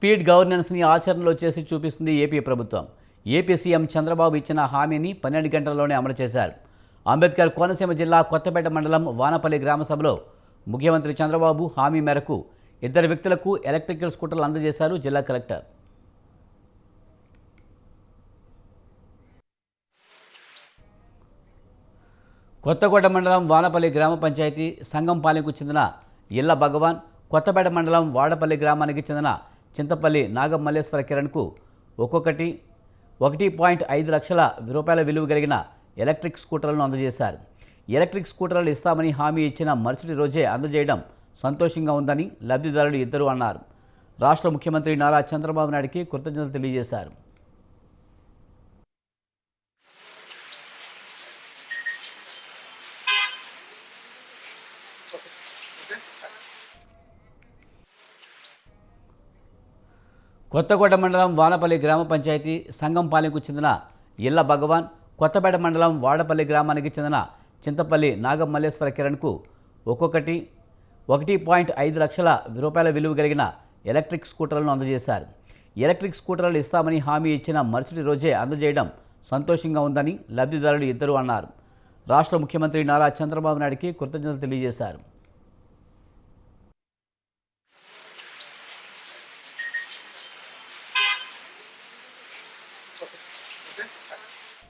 Speed గవర్నెన్స్ని ఆచరణలో చేసి చూపిస్తుంది ఏపీ ప్రభుత్వం. ఏపీ సీఎం చంద్రబాబు ఇచ్చిన హామీని 12 గంటల్లోనే అమలు చేశారు. అంబేద్కర్ కోనసీమ జిల్లా కొత్తపేట మండలం వానపల్లి గ్రామ సభలో ముఖ్యమంత్రి చంద్రబాబు హామీ మేరకు 2 వ్యక్తులకు ఎలక్ట్రికల్ స్కూటర్లు అందజేశారు జిల్లా కలెక్టర్. కొత్తకోట మండలం వానపల్లి గ్రామ పంచాయతీ సంగంపాలెంకు చెందిన ఇళ్ల భగవాన్, కొత్తపేట మండలం వాడపల్లి గ్రామానికి చెందిన చింతపల్లి నాగమల్లేశ్వర కిరణ్కు ఒక్కొక్కటి 1.5 లక్షల రూపాయల విలువ కలిగిన ఎలక్ట్రిక్ స్కూటర్లను అందజేశారు. ఎలక్ట్రిక్ స్కూటర్లు ఇస్తామని హామీ ఇచ్చిన మరుసటి రోజే అందజేయడం సంతోషంగా ఉందని లబ్ధిదారులు ఇద్దరు అన్నారు. రాష్ట్ర ముఖ్యమంత్రి నారా చంద్రబాబు నాయుడికి కృతజ్ఞతలు తెలియజేశారు. కొత్తకోట మండలం వానపల్లి గ్రామ పంచాయతీ సంగంపాలెంకు చెందిన ఇళ్ల భగవాన్, కొత్తపేట మండలం వాడపల్లి గ్రామానికి చెందిన చింతపల్లి నాగమల్లేశ్వర కిరణ్కు ఒక్కొక్కటి 1.5 లక్షల రూపాయల విలువ కలిగిన ఎలక్ట్రిక్ స్కూటర్లను అందజేశారు. ఎలక్ట్రిక్ స్కూటర్లు ఇస్తామని హామీ ఇచ్చిన మరుసటి రోజే అందజేయడం సంతోషంగా ఉందని లబ్ధిదారులు ఇద్దరు అన్నారు. రాష్ట్ర ముఖ్యమంత్రి నారా చంద్రబాబు నాయుడికి కృతజ్ఞతలు తెలియజేశారు.